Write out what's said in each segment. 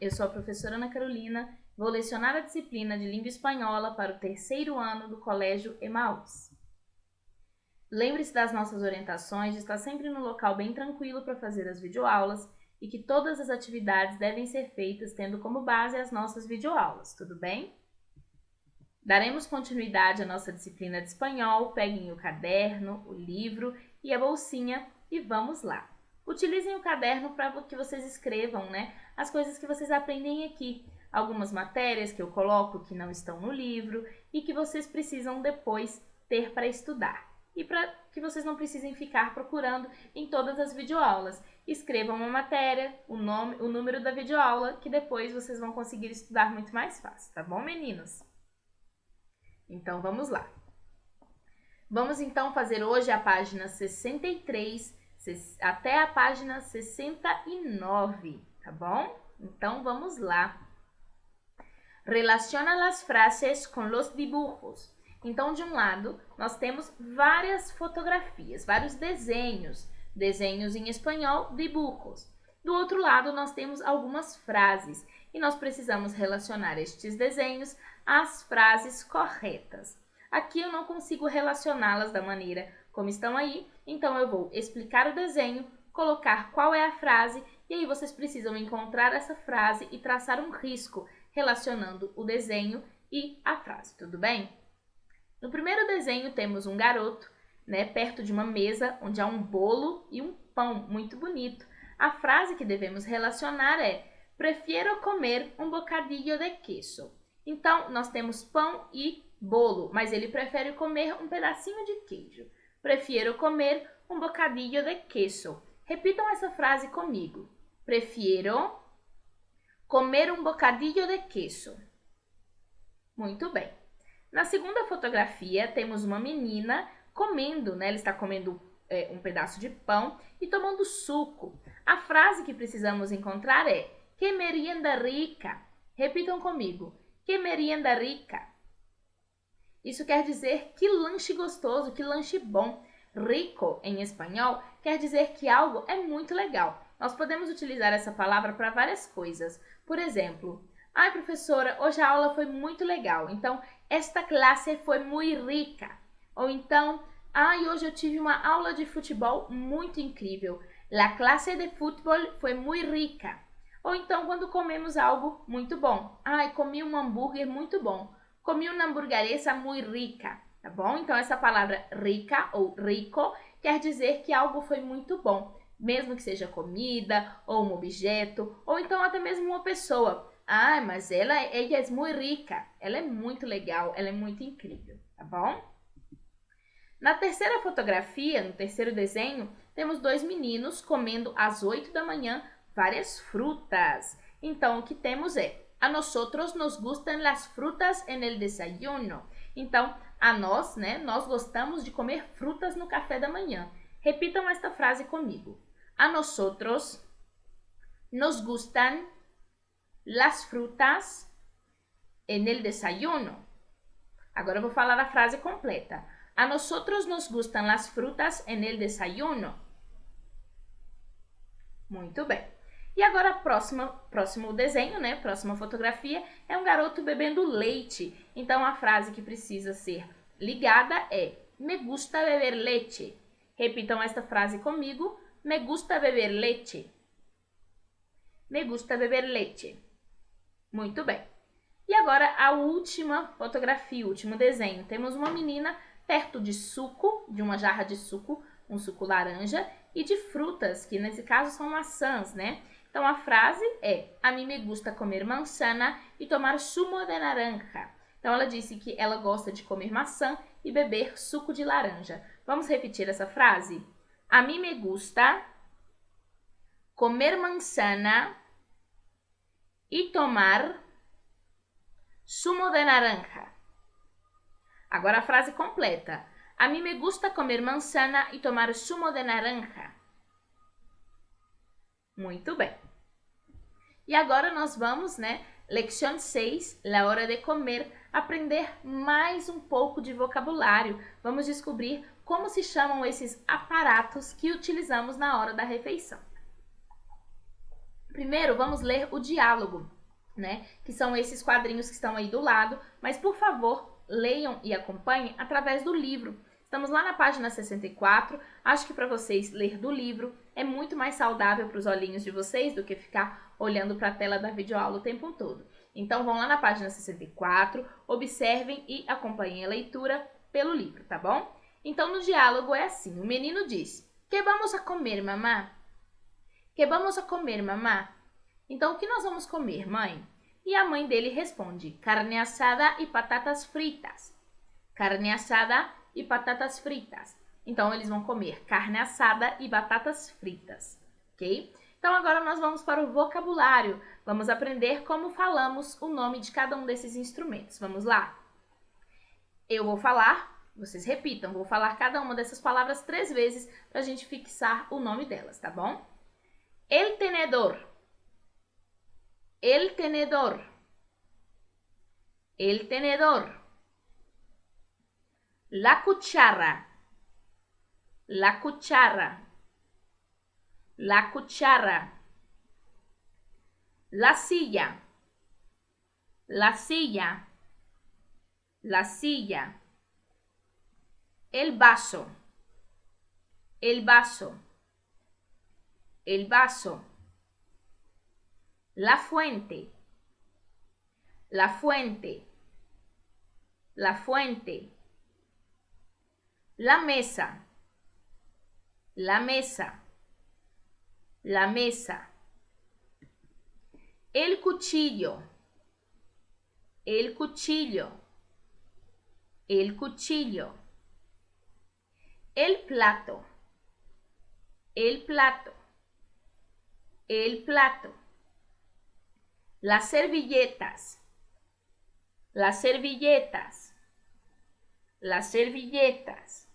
eu sou a professora Ana Carolina, vou lecionar a disciplina de Língua Espanhola para o terceiro ano do Colégio Emaús. Lembre-se das nossas orientações de estar sempre no local bem tranquilo para fazer as videoaulas e que todas as atividades devem ser feitas tendo como base as nossas videoaulas, tudo bem? Daremos continuidade à nossa disciplina de espanhol, peguem o caderno, o livro e a bolsinha e vamos lá. Utilizem o caderno para que vocês escrevam, as coisas que vocês aprendem aqui. Algumas matérias que eu coloco que não estão no livro e que vocês precisam depois ter para estudar. E para que vocês não precisem ficar procurando em todas as videoaulas. Escrevam uma matéria, o número da videoaula, que depois vocês vão conseguir estudar muito mais fácil, tá bom, meninos? Então, vamos lá. Vamos, então, fazer hoje a página 63 até a página 69, tá bom? Então, vamos lá. Relaciona las frases com los dibujos. Então, de um lado, nós temos várias fotografias, vários desenhos. Desenhos em espanhol, dibujos. Do outro lado, nós temos algumas frases e nós precisamos relacionar estes desenhos às frases corretas. Aqui eu não consigo relacioná-las da maneira como estão aí, então eu vou explicar o desenho, colocar qual é a frase e aí vocês precisam encontrar essa frase e traçar um risco relacionando o desenho e a frase, tudo bem? No primeiro desenho temos um garoto, perto de uma mesa onde há um bolo e um pão muito bonito. A frase que devemos relacionar é "Prefiero comer um bocadillo de queso". Então, nós temos pão e bolo, mas ele prefere comer um pedacinho de queijo. Prefiero comer um bocadillo de queso. Repitam essa frase comigo. Prefiero comer um bocadillo de queso. Muito bem. Na segunda fotografia, temos uma menina comendo, ela está comendo um pedaço de pão e tomando suco. A frase que precisamos encontrar é "Que merienda rica". Repitam comigo. Que merienda rica. Isso quer dizer que lanche gostoso, que lanche bom. Rico, em espanhol, quer dizer que algo é muito legal. Nós podemos utilizar essa palavra para várias coisas. Por exemplo, "Ai, professora, hoje a aula foi muito legal. Então, esta classe foi muito rica". Ou então, "Ai, hoje eu tive uma aula de futebol muito incrível. La clase de fútbol foi muito rica". Ou então, quando comemos algo muito bom. "Ai, comi um hambúrguer muito bom. Comi uma hamburguesa muito rica", tá bom? Então, essa palavra rica ou rico quer dizer que algo foi muito bom, mesmo que seja comida ou um objeto, ou então até mesmo uma pessoa. "Ah, mas ela é muito rica, ela é muito legal, ela é muito incrível", tá bom? Na terceira fotografia, no terceiro desenho, temos dois meninos comendo às 8 da manhã várias frutas. Então, o que temos é "A nosotros nos gustan las frutas en el desayuno". Então, a nós, nós gostamos de comer frutas no café da manhã. Repitam esta frase comigo. A nosotros nos gustan las frutas en el desayuno. Agora eu vou falar a frase completa. A nosotros nos gustan las frutas en el desayuno. Muito bem. E agora, próximo desenho, próxima fotografia, é um garoto bebendo leite. Então, a frase que precisa ser ligada é "Me gusta beber leche". Repitam esta frase comigo. Me gusta beber leche. Me gusta beber leche. Muito bem. E agora, a última fotografia, o último desenho. Temos uma menina perto de suco, de uma jarra de suco, um suco laranja, e de frutas, que nesse caso são maçãs, Então, a frase é "A mí me gusta comer manzana e tomar zumo de naranja". Então, ela disse que ela gosta de comer maçã e beber suco de laranja. Vamos repetir essa frase? A mí me gusta comer manzana e tomar zumo de naranja. Agora a frase completa. A mí me gusta comer manzana e tomar zumo de naranja. Muito bem. E agora nós vamos, Leção 6, la hora de comer, aprender mais um pouco de vocabulário. Vamos descobrir como se chamam esses aparatos que utilizamos na hora da refeição. Primeiro, vamos ler o diálogo, né? Que são esses quadrinhos que estão aí do lado, mas por favor, leiam e acompanhem através do livro. Estamos lá na página 64. Acho que para vocês ler do livro é muito mais saudável para os olhinhos de vocês do que ficar olhando para a tela da videoaula o tempo todo. Então vão lá na página 64, observem e acompanhem a leitura pelo livro, tá bom? Então no diálogo é assim, o menino diz: "Que vamos a comer, mamá? Que vamos a comer, mamá?" Então, o que nós vamos comer, mãe? E a mãe dele responde: carne assada e batatas fritas. Carne assada e batatas fritas. Então, eles vão comer carne assada e batatas fritas, ok? Então, agora nós vamos para o vocabulário. Vamos aprender como falamos o nome de cada um desses instrumentos. Vamos lá? Eu vou falar, vocês repitam, vou falar cada uma dessas palavras 3 vezes para a gente fixar o nome delas, tá bom? El tenedor. El tenedor. El tenedor. La cuchara. La cuchara. La cuchara. La silla. La silla. La silla. El vaso. El vaso. El vaso. La fuente. La fuente. La fuente. La mesa. La mesa. La mesa. El cuchillo. El cuchillo. El cuchillo. El plato. El plato. El plato. Las servilletas. Las servilletas. Las servilletas.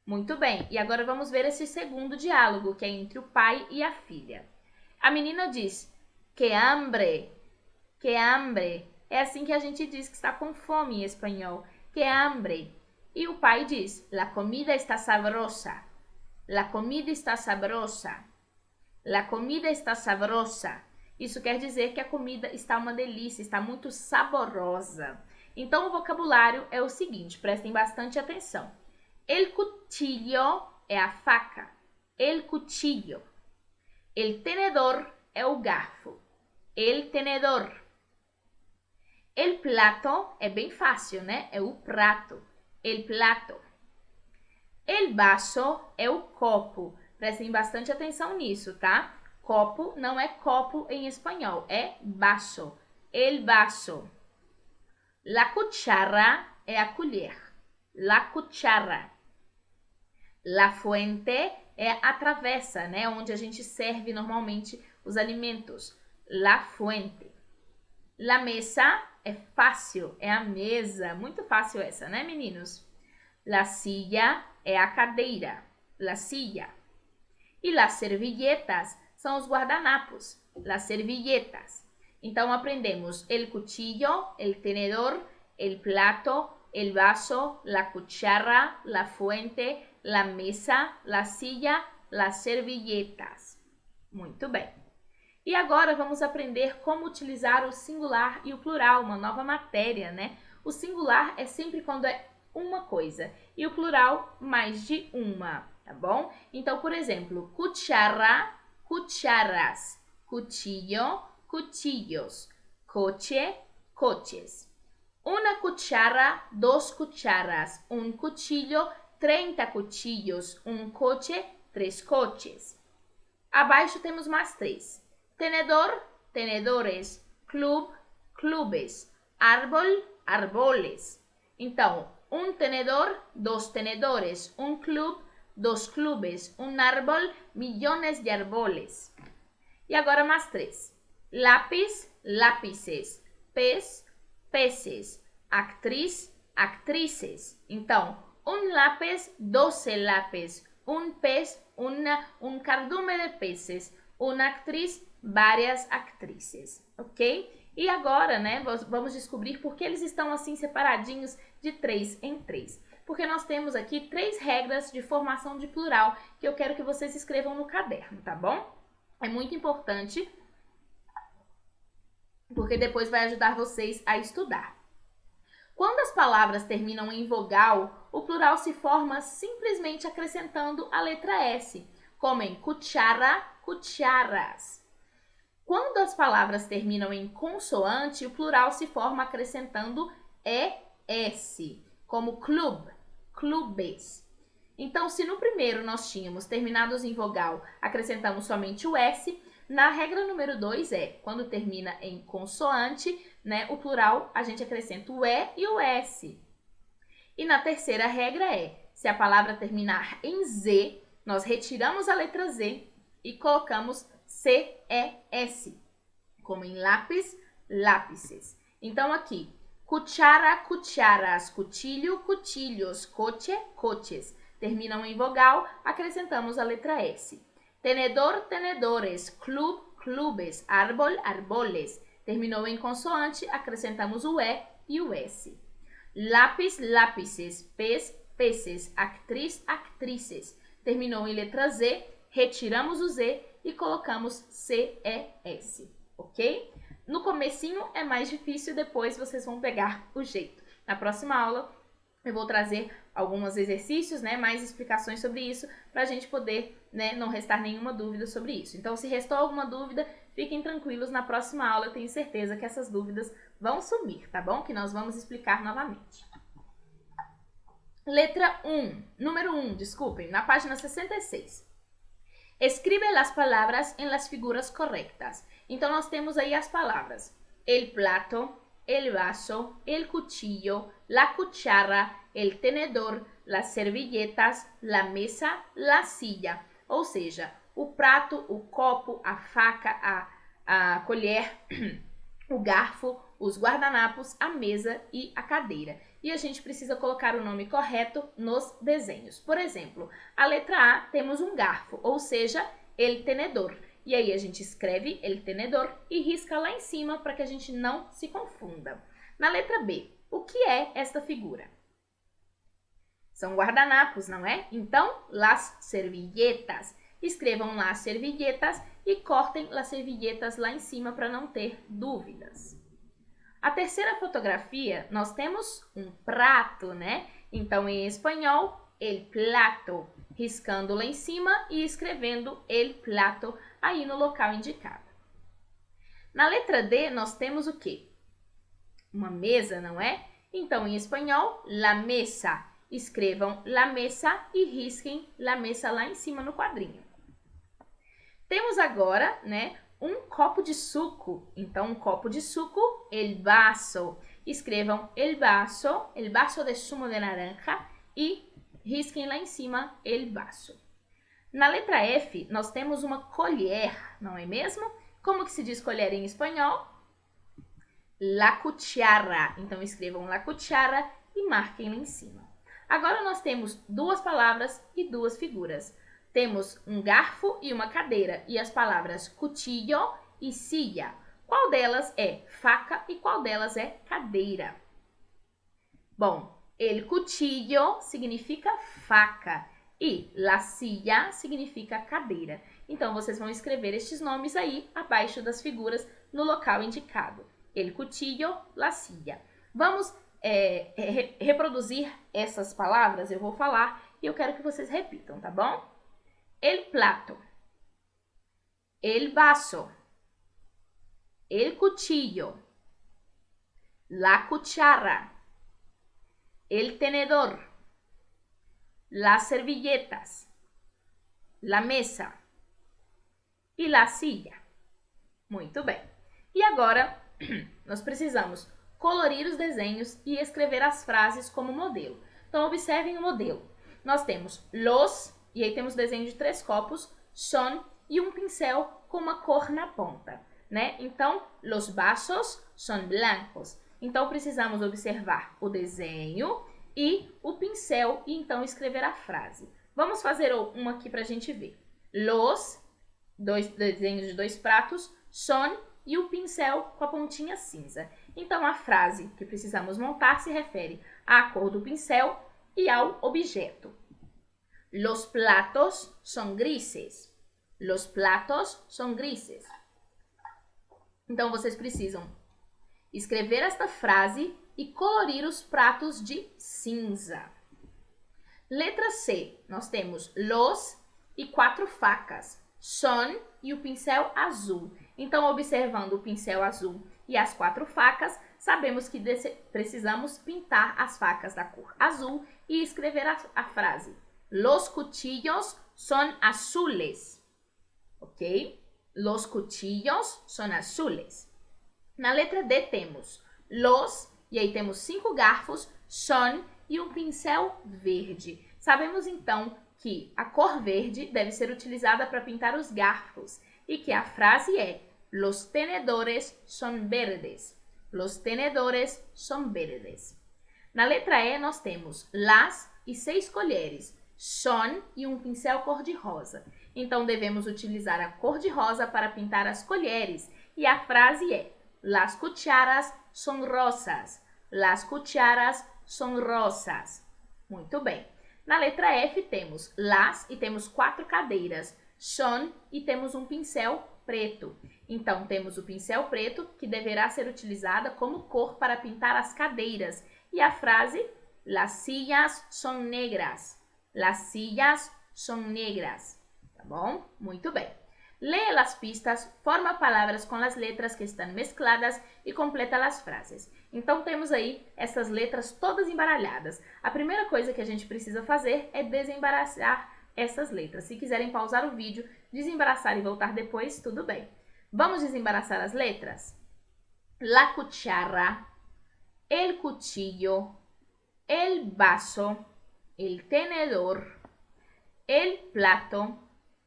Muito bem, e agora vamos ver esse segundo diálogo, que é entre o pai e a filha. A menina diz: que hambre, que hambre. É assim que a gente diz que está com fome em espanhol, que hambre. E o pai diz: la comida está sabrosa, la comida está sabrosa, la comida está sabrosa. Isso quer dizer que a comida está uma delícia, está muito saborosa. Então, o vocabulário é o seguinte, prestem bastante atenção. El cuchillo é a faca. El cuchillo. El tenedor é o garfo. El tenedor. El plato é bem fácil, né? É o prato. El plato. El vaso é o copo. Prestem bastante atenção nisso, tá? Copo não é copo em espanhol, é vaso. El vaso. La cuchara é a colher. La cuchara. La fuente é a travessa, né? Onde a gente serve normalmente os alimentos. La fuente. La mesa é fácil, é a mesa. Muito fácil essa, né, meninos? La silla é a cadeira. La silla. E las servilletas são os guardanapos. Las servilletas. Então, aprendemos el cuchillo, el tenedor, el plato, el vaso, la cuchara, la fuente, la mesa, la silla, las servilletas. Muito bem. E agora vamos aprender como utilizar o singular e o plural, uma nova matéria, né? O singular é sempre quando é uma coisa e o plural mais de uma, tá bom? Então, por exemplo, cuchara, cucharas, cuchillo, cuchillos, coche, coches. Una cuchara, 2 cucharas, un cuchillo, 30 cuchillos, un coche, 3 coches. Abaixo temos mais 3. Tenedor, tenedores, club, clubes, árbol, árboles. Então, un tenedor, 2 tenedores, un club, 2 clubes, un árbol, millones de árboles. E agora mais 3. Lápis, lápices, pez, peces, actriz, actrices. Então, un lápiz, 12 lápiz, un pez, un cardume de peces, una actriz, várias actrices, ok? E agora, né, vamos descobrir por que eles estão assim separadinhos de 3 em 3. Porque nós temos aqui 3 regras de formação de plural que eu quero que vocês escrevam no caderno, tá bom? É muito importante, porque depois vai ajudar vocês a estudar. Quando as palavras terminam em vogal, o plural se forma simplesmente acrescentando a letra S, como em cuchara, cucharas. Quando as palavras terminam em consoante, o plural se forma acrescentando ES, como club, clubes. Então, se no primeiro nós tínhamos terminados em vogal, acrescentamos somente o S, na regra número 2 quando termina em consoante, né, o plural, a gente acrescenta o E e o S. E na terceira regra se a palavra terminar em Z, nós retiramos a letra Z e colocamos CES, como em lápis, lápices. Então, aqui, cuchara, cucharas, cuchillo, cuchillos, coche, coches. Terminam em vogal, acrescentamos a letra S. Tenedor, tenedores, club, clubes, árbol, arboles. Terminou em consoante, acrescentamos o E e o S. Lápis, lápices, pez, peces, actriz, actrices. Terminou em letra Z, retiramos o Z e colocamos CES, ok? No comecinho é mais difícil, depois vocês vão pegar o jeito. Na próxima aula eu vou trazer alguns exercícios, né, mais explicações sobre isso, para a gente poder, né, não restar nenhuma dúvida sobre isso. Então, se restou alguma dúvida, fiquem tranquilos, na próxima aula eu tenho certeza que essas dúvidas vão sumir, tá bom? Que nós vamos explicar novamente. Letra 1, número 1, desculpem, na página 66. Escribe as palavras em las figuras correctas. Então, nós temos aí as palavras el plato, el vaso, el cuchillo, la cuchara, el tenedor, las servilletas, la mesa, la silla. Ou seja, o prato, o copo, a faca, a colher, o garfo, os guardanapos, a mesa e a cadeira. E a gente precisa colocar o nome correto nos desenhos. Por exemplo, a letra A temos um garfo, ou seja, el tenedor. E aí a gente escreve el tenedor e risca lá em cima para que a gente não se confunda. Na letra B, o que é esta figura? São guardanapos, não é? Então, las servilletas. Escrevam lá as servilletas e cortem las servilletas lá em cima para não ter dúvidas. A terceira fotografia, nós temos um prato, né? Então, em espanhol, el plato, riscando lá em cima e escrevendo el plato aí no local indicado. Na letra D, nós temos o quê? Uma mesa, não é? Então, em espanhol, la mesa. Escrevam la mesa e risquem la mesa lá em cima no quadrinho. Temos agora, né, um copo de suco. Então, um copo de suco, el vaso. Escrevam el vaso de sumo de naranja e risquem lá em cima el vaso. Na letra F, nós temos uma colher, não é mesmo? Como que se diz colher em espanhol? La cuchara. Então, escrevam la cuchara e marquem lá em cima. Agora, nós temos duas palavras e duas figuras. Temos um garfo e uma cadeira, e as palavras cuchillo e silla. Qual delas é faca e qual delas é cadeira? Bom, el cuchillo significa faca e la silla significa cadeira. Então, vocês vão escrever estes nomes aí abaixo das figuras no local indicado. El cuchillo, la silla. Vamos reproduzir essas palavras, eu vou falar e eu quero que vocês repitam, tá bom? El plato, el vaso, el cuchillo, la cuchara, el tenedor, las servilletas, la mesa e la silla. Muito bem. E agora, nós precisamos colorir os desenhos e escrever as frases como modelo. Então, observem o modelo. Nós temos los, e aí temos desenho de 3 copos, son e um pincel com uma cor na ponta, né? Então, los vasos son blancos. Então, precisamos observar o desenho e o pincel e então escrever a frase. Vamos fazer uma aqui para a gente ver. Los, dois desenhos de 2 pratos, son e o pincel com a pontinha cinza. Então, a frase que precisamos montar se refere à cor do pincel e ao objeto. Los platos son grises. Los platos son grises. Então, vocês precisam escrever esta frase e colorir os pratos de cinza. Letra C, nós temos los e 4 facas. Son e o pincel azul. Então, observando o pincel azul e as 4 facas, sabemos que precisamos pintar as facas da cor azul e escrever a frase. Los cuchillos son azules. Ok? Los cuchillos son azules. Na letra D temos los, e aí temos 5 garfos, son e um pincel verde. Sabemos então que a cor verde deve ser utilizada para pintar os garfos e que a frase é Los tenedores son verdes. Los tenedores son verdes. Na letra E nós temos las e 6 colheres, son e um pincel cor-de-rosa. Então devemos utilizar a cor-de-rosa para pintar as colheres e a frase é Las cucharas son rosas. Las cucharas son rosas. Muito bem. Na letra F temos las e temos 4 cadeiras, son e temos um pincel preto. Então, temos o pincel preto que deverá ser utilizada como cor para pintar as cadeiras. E a frase, las sillas son negras. Las sillas son negras. Tá bom? Muito bem. Lee as pistas, forma palavras com as letras que estão mescladas e completa as frases. Então, temos aí essas letras todas embaralhadas. A primeira coisa que a gente precisa fazer é desembaraçar essas letras. Se quiserem pausar o vídeo, desembaraçar e voltar depois, tudo bem. Vamos desembaraçar as letras? La cuchara, el cuchillo, el vaso, el tenedor, el plato,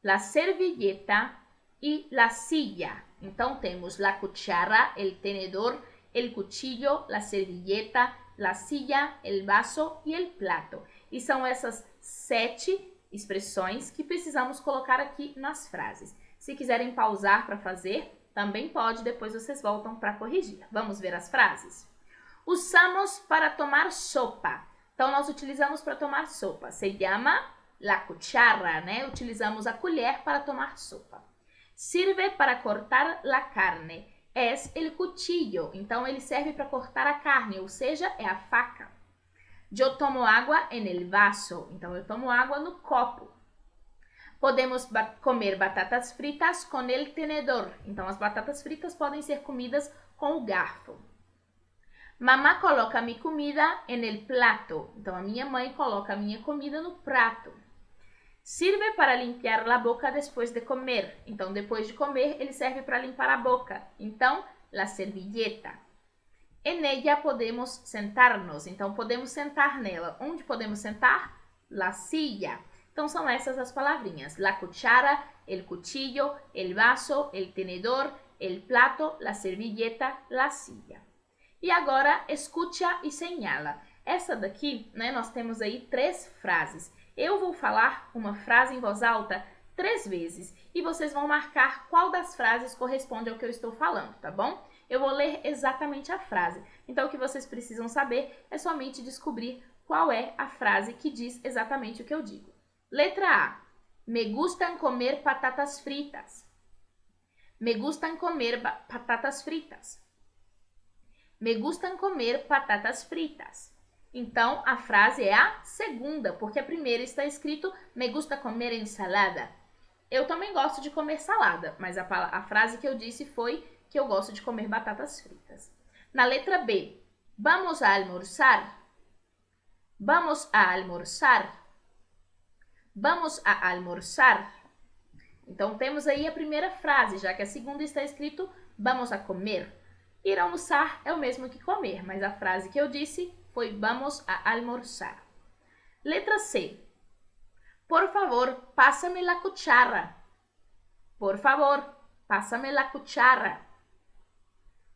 la servilleta e la silla. Então, temos la cuchara, el tenedor, el cuchillo, la servilleta, la silla, el vaso e el plato. E são essas 7 expressões que precisamos colocar aqui nas frases. Se quiserem pausar para fazer, também pode, depois vocês voltam para corrigir. Vamos ver as frases? Usamos para tomar sopa. Então, nós utilizamos para tomar sopa. Se llama la cuchara, né? Utilizamos a colher para tomar sopa. Sirve para cortar la carne. Es el cuchillo. Então, ele serve para cortar a carne, ou seja, é a faca. Yo tomo agua en el vaso. Então, eu tomo água no copo. Podemos comer batatas fritas com el tenedor. Então, as batatas fritas podem ser comidas com o garfo. Mamá coloca mi comida en el plato. Então, a minha mãe coloca a minha comida no prato. Sirve para limpiar la boca después de comer. Então, depois de comer, ele serve para limpar a boca. Então, la servilleta. En ella podemos sentarnos. Então, podemos sentar nela. Onde podemos sentar? La silla. Então, são essas as palavrinhas. La cuchara, el cuchillo, el vaso, el tenedor, el plato, la servilleta, la silla. E agora, escucha e señala. Essa daqui, né, nós temos aí 3 frases. Eu vou falar uma frase em voz alta 3 vezes e vocês vão marcar qual das frases corresponde ao que eu estou falando, tá bom? Eu vou ler exatamente a frase. Então, o que vocês precisam saber é somente descobrir qual é a frase que diz exatamente o que eu digo. Letra A. Me gustan comer patatas fritas. Me gustan comer patatas fritas. Me gustan comer patatas fritas. Então, a frase é a segunda, porque a primeira está escrito me gusta comer ensalada. Eu também gosto de comer salada, mas a frase que eu disse foi que eu gosto de comer batatas fritas. Na letra B, vamos a almorzar. Vamos a almorzar. Vamos a almorzar. Então, temos aí a primeira frase, já que a segunda está escrito vamos a comer. Ir almoçar é o mesmo que comer, mas a frase que eu disse foi vamos a almorzar. Letra C. Por favor, pásame la cuchara. Por favor, pásame la cuchara.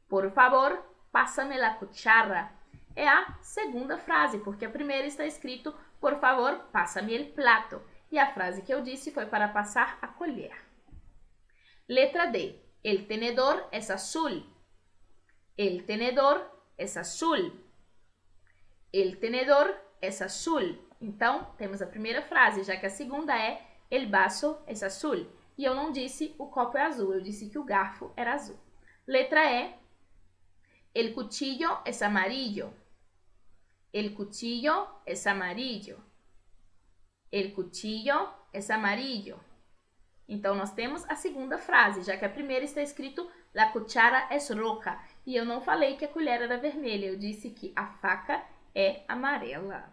Por favor, pásame la cuchara. É a segunda frase, porque a primeira está escrito por favor, pásame el plato. E a frase que eu disse foi para passar a colher. Letra D. El tenedor es azul. El tenedor es azul. El tenedor es azul. Então, temos a primeira frase, já que a segunda é el vaso es azul. e eu não disse o copo é azul, eu disse que o garfo era azul. Letra E, el cuchillo es amarillo. El cuchillo es amarillo. El cuchillo es amarillo. Então, nós temos a segunda frase, já que a primeira está escrito la cuchara es roja. E eu não falei que a colher era vermelha, eu disse que a faca é amarela.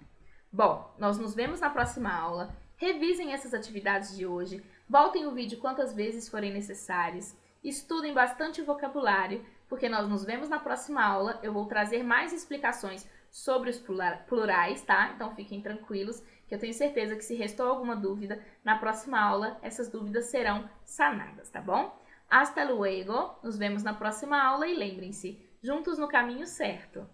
Bom, nós nos vemos na próxima aula. Revisem essas atividades de hoje. Voltem o vídeo quantas vezes forem necessárias. Estudem bastante vocabulário, porque nós nos vemos na próxima aula. Eu vou trazer mais explicações sobre os plurais, tá? Então fiquem tranquilos, que eu tenho certeza que se restou alguma dúvida, na próxima aula essas dúvidas serão sanadas, tá bom? Hasta luego, nos vemos na próxima aula e lembrem-se, juntos no caminho certo.